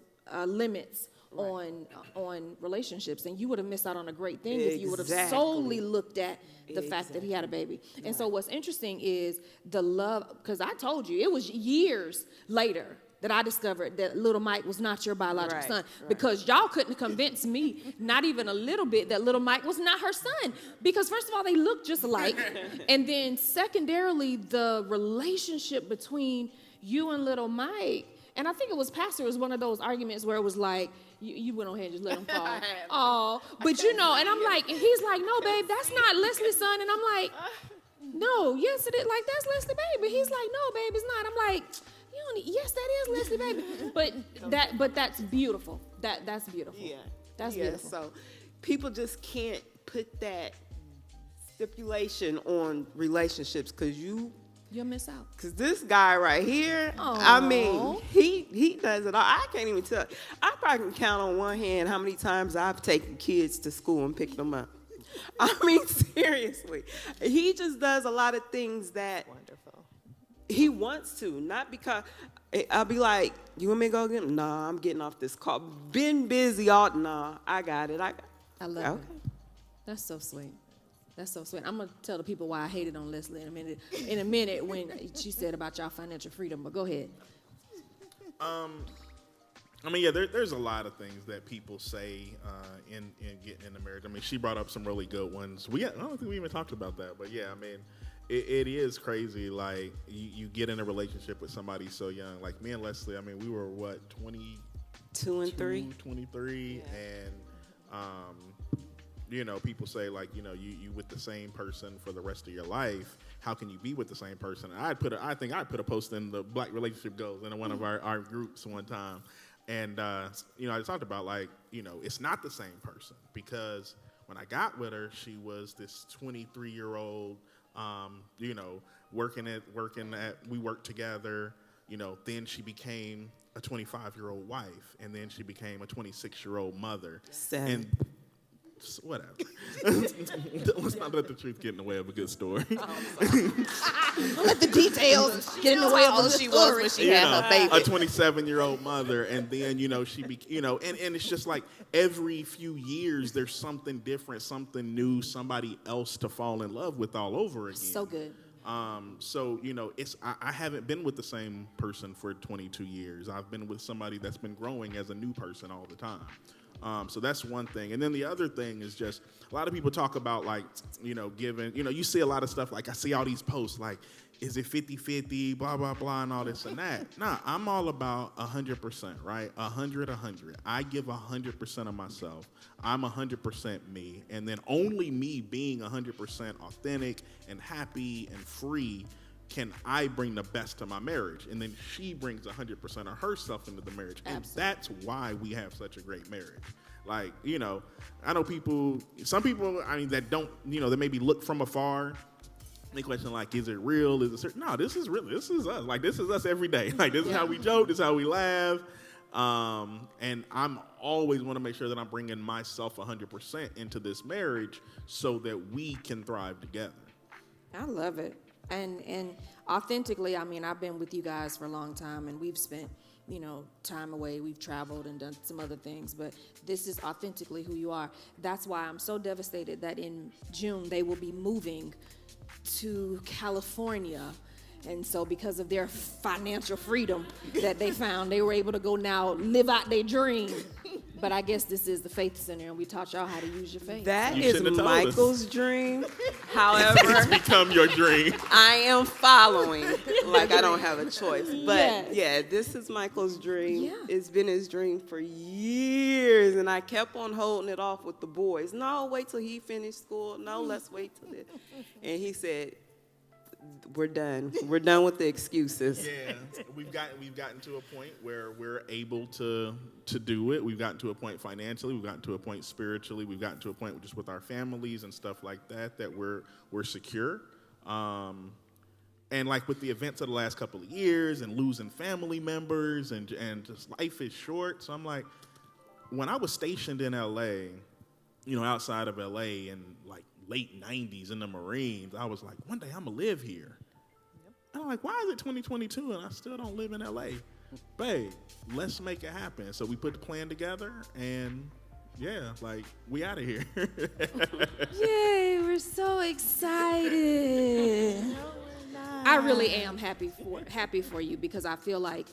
limits on relationships, and you would have missed out on a great thing if you would have solely looked at the fact that he had a baby. And so what's interesting is the love, because I told you it was years later that I discovered that little Mike was not your biological son, because y'all couldn't convince me, not even a little bit, that little Mike was not her son. Because first of all, they look just alike. And then secondarily, the relationship between you and little Mike, and I think it was one of those arguments where it was like, you went on ahead and just let him fall. Oh, but and I'm like, and he's like, "No, babe, that's not Leslie's son." And I'm like, "No, yes it is. Like, that's Leslie, baby." He's like, "No, babe, it's not." I'm like, "Yes, that is Leslie, baby." But that's beautiful. That's beautiful. Yeah. That's beautiful. So people just can't put that stipulation on relationships, because you You'll miss out. Cause this guy right here, I mean, Aw. he does it all. I can't even tell. I probably can count on one hand how many times I've taken kids to school and picked them up. I mean, seriously, he just does a lot of things that Wonderful. he wants to, not because I'll be like, you want me to go get him? Nah, I'm getting off this call. Been busy all. Nah, I got it. I love Okay. it. That's so sweet. That's so sweet. I'm gonna tell the people why I hated on Leslie in a minute. In a minute, when she said about y'all financial freedom. But go ahead. I mean, yeah, there's a lot of things that people say in getting into marriage. I mean, she brought up some really good ones. I don't think we even talked about that, but yeah, I mean, it is crazy. Like you get in a relationship with somebody so young. Like me and Leslie, I mean, we were what 2 and 3. 23, and you know, people say like, you know, you with the same person for the rest of your life. How can you be with the same person? I think I put a post in the Black Relationship Goals in one of our groups one time. And, you know, I talked about, like, you know, it's not the same person because when I got with her, she was this 23-year-old, you know, we worked together, you know, then she became a 25-year-old wife, and then she became a 26-year-old mother. And whatever. Let's not let the truth get in the way of a good story. Don't let the details get in the way of a She was when she had her baby. A 27-year-old mother, and then, you know, you know, and it's just like every few years there's something different, something new, somebody else to fall in love with all over again. So good. So, you know, I haven't been with the same person for 22 years. I've been with somebody that's been growing as a new person all the time. So that's one thing. And then the other thing is just a lot of people talk about, like, you know, giving, you know, you see a lot of stuff, like I see all these posts like, is it 50-50, blah, blah, blah, and all this and that. Nah, I'm all about 100%, right? 100. I give 100% of myself. I'm 100% me. And then only me being 100% authentic and happy and free can I bring the best to my marriage. And then she brings 100% of herself into the marriage. And that's why we have such a great marriage. Like, you know, I know some people, I mean, that don't, you know, that maybe look from afar. They question, like, is it real? Is it certain? No, this is real. This is us. Like, this is us every day. Like, this is how we joke. This is how we laugh. And I'm always want to make sure that I'm bringing myself 100% into this marriage so that we can thrive together. I love it. And authentically, I mean, I've been with you guys for a long time, and we've spent, you know, time away. We've traveled and done some other things, but this is authentically who you are. That's why I'm so devastated that in June they will be moving to California. And so because of their financial freedom that they found, they were able to go now live out their dream. But I guess this is the Faith Center, and we taught y'all how to use your faith. That You is shouldn't have told us. Michael's dream. However, It's become your dream. I am following. Like, I don't have a choice. But Yes. yeah, this is Michael's dream. Yeah. It's been his dream for years, and I kept on holding it off with the boys. No, wait till he finished school. No, let's wait till this. And he said, we're done. We're done with the excuses. Yeah, we've gotten to a point where we're able to do it. We've gotten to a point financially. We've gotten to a point spiritually. We've gotten to a point just with our families and stuff like that we're secure. And like with the events of the last couple of years and losing family members and just life is short. So I'm like, when I was stationed in LA, you know, outside of LA in like late 90s in the Marines, I was like, one day I'm gonna live here. And I'm like, why is it 2022 and I still don't live in LA? Babe, let's make it happen. So we put the plan together, and yeah, like, we out of here. Yay, we're so excited. I really am happy for you, because I feel like,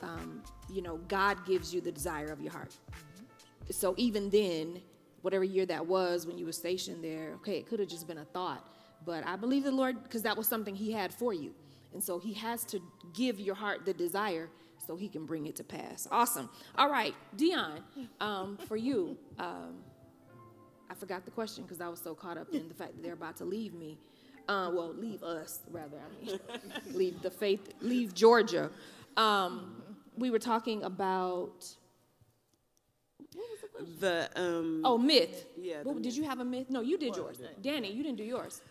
you know, God gives you the desire of your heart. So even then, whatever year that was when you were stationed there, okay, it could have just been a thought. But I believe the Lord, because that was something he had for you. And so he has to give your heart the desire so he can bring it to pass. Awesome. All right, Dion, for you, I forgot the question because I was so caught up in the fact that they're about to leave me. Well, leave us, rather. I mean, leave Georgia. We were talking about... The myth. Yeah, Did you have a myth? No, you did yours. Danny, you didn't do yours.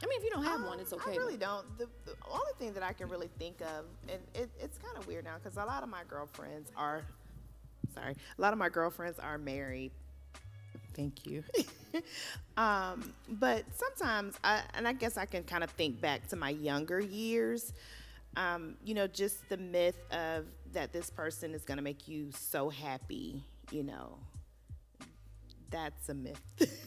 I mean, if you don't have one, it's okay. I really don't. The only thing that I can really think of, and it's kind of weird now, because a lot of my girlfriends are married. Thank you. But sometimes, I guess I can kind of think back to my younger years. Just the myth of that this person is going to make you so happy, that's a myth.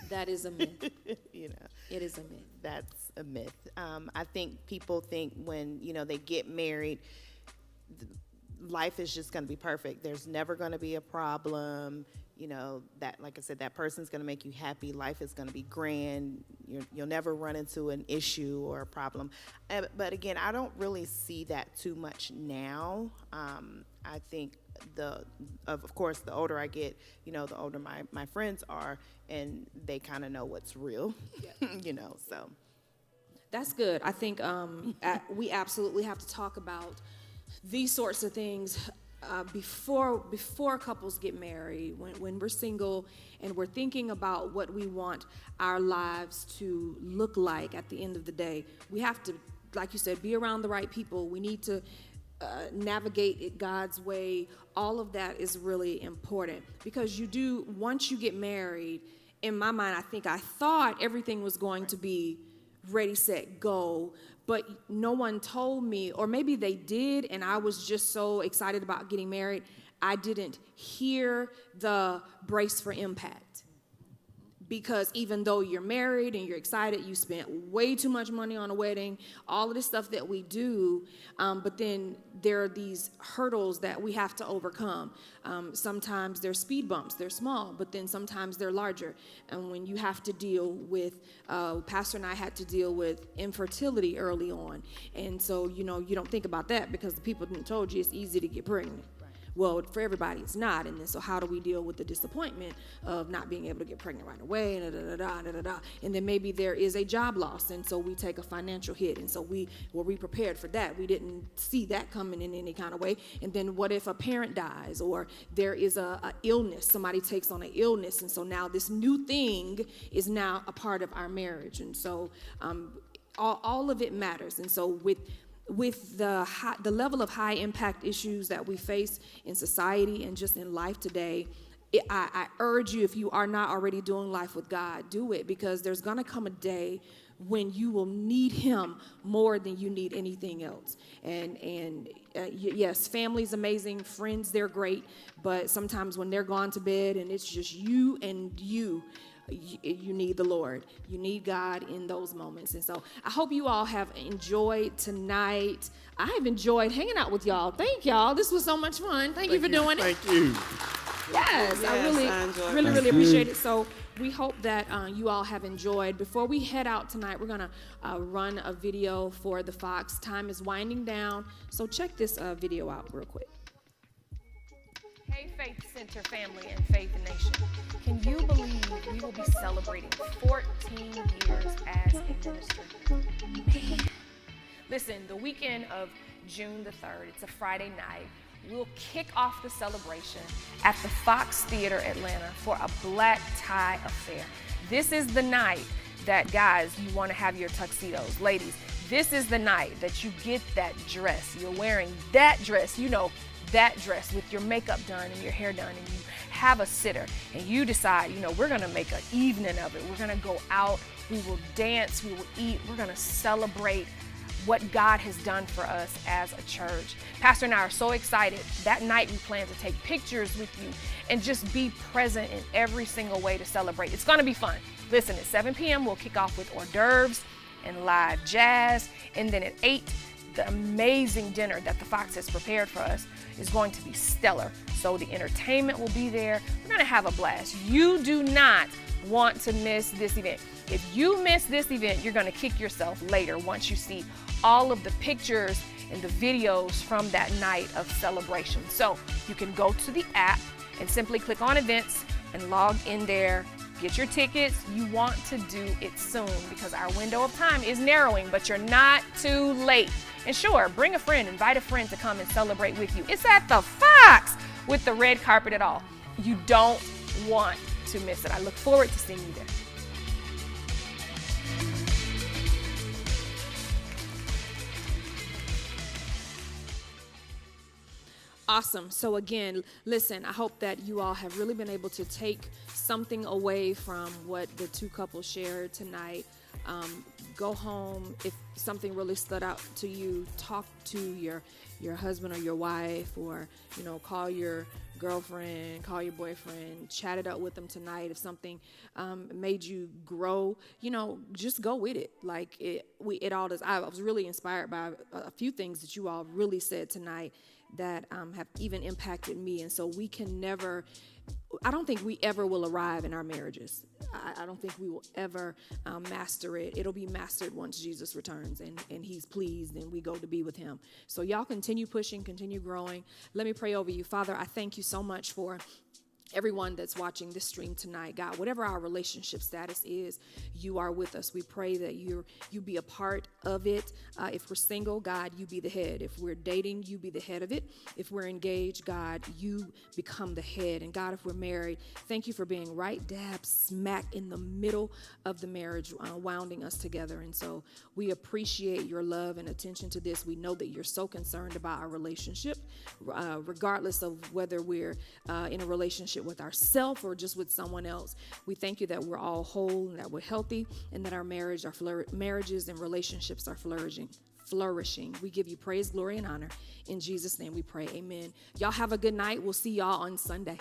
That is a myth. It is a myth. That's a myth. I think people think when, they get married, life is just going to be perfect. There's never going to be a problem. That, like I said, that person's going to make you happy. Life is going to be grand. You'll never run into an issue or a problem. But again, I don't really see that too much now. I think of course, the older I get, the older my friends are, and they kind of know what's real, so. That's good. I think we absolutely have to talk about these sorts of things before couples get married, when we're single and we're thinking about what we want our lives to look like at the end of the day. We have to, like you said, be around the right people. We need to navigate it God's way. All of that is really important, because once you get married, in my mind, I thought everything was going to be ready, set, go, but no one told me, or maybe they did, and I was just so excited about getting married, I didn't hear the brace for impact. Because even though you're married and you're excited, you spent way too much money on a wedding, all of this stuff that we do, but then there are these hurdles that we have to overcome. Sometimes they're speed bumps, they're small, but then sometimes they're larger. And when you have to deal with, Pastor and I had to deal with infertility early on. And so, you don't think about that because the people didn't told you it's easy to get pregnant. Well, for everybody, it's not. And then, so how do we deal with the disappointment of not being able to get pregnant right away? And then maybe there is a job loss, and so we take a financial hit. And so we prepared for that. We didn't see that coming in any kind of way. And then what if a parent dies, or there is a illness? Somebody takes on an illness, and so now this new thing is now a part of our marriage. And so all of it matters. And so with the level of high impact issues that we face in society and just in life today, I urge you, if you are not already doing life with God, do it, because there's going to come a day when you will need him more than you need anything else. And yes, family's amazing, friends, they're great, but sometimes when they're gone to bed and it's just you and you need the Lord. You need God in those moments. And so I hope you all have enjoyed tonight. I have enjoyed hanging out with y'all. Thank y'all. This was so much fun. Thank you for doing it. Thank you. Yes, I really appreciate it. So we hope that you all have enjoyed. Before we head out tonight, we're going to run a video for the Fox. Time is winding down, so check this video out real quick. Hey, Faith Center family and Faith Nation. Can you believe we will be celebrating 14 years as a ministry? Man. Listen, the weekend of June the 3rd, it's a Friday night, we'll kick off the celebration at the Fox Theater Atlanta for a black tie affair. This is the night that, guys, you want to have your tuxedos. Ladies, this is the night that you get that dress. You're wearing that dress, that dress with your makeup done and your hair done, and you have a sitter and you decide, we're going to make an evening of it. We're going to go out, we will dance, we will eat, we're going to celebrate what God has done for us as a church. Pastor and I are so excited. That night we plan to take pictures with you and just be present in every single way to celebrate. It's going to be fun. Listen, at 7 p.m. we'll kick off with hors d'oeuvres and live jazz, and then at 8, the amazing dinner that the Fox has prepared for us is going to be stellar. So the entertainment will be there. We're going to have a blast. You do not want to miss this event. If you miss this event, you're going to kick yourself later once you see all of the pictures and the videos from that night of celebration. So you can go to the app and simply click on events and log in there. Get your tickets. You want to do it soon because our window of time is narrowing, but you're not too late. And sure, bring a friend, invite a friend to come and celebrate with you. It's at the Fox with the red carpet and all. You don't want to miss it. I look forward to seeing you there. Awesome. So again, listen, I hope that you all have really been able to take something away from what the two couples shared tonight. Go home. If something really stood out to you, talk to your husband or your wife, or, call your girlfriend, call your boyfriend, chat it up with them tonight. If something made you grow, just go with it. Like it all does. I was really inspired by a few things that you all really said tonight that have even impacted me. And so I don't think we ever will arrive in our marriages. I don't think we will ever master it. It'll be mastered once Jesus returns and he's pleased and we go to be with him. So y'all continue pushing, continue growing. Let me pray over you. Father, I thank you so much for everyone that's watching this stream tonight. God, whatever our relationship status is, you are with us. We pray that you be a part of it. If we're single, God, you be the head. If we're dating, you be the head of it. If we're engaged, God, you become the head. And God, if we're married, thank you for being right dab smack in the middle of the marriage, wounding us together. And so we appreciate your love and attention to this. We know that you're so concerned about our relationship, regardless of whether we're in a relationship with ourselves or just with someone else. We thank you that we're all whole and that we're healthy and that our marriages and relationships are flourishing. We give you praise, glory, and honor. In Jesus' name we pray. Amen. Y'all have a good night. We'll see y'all on Sunday.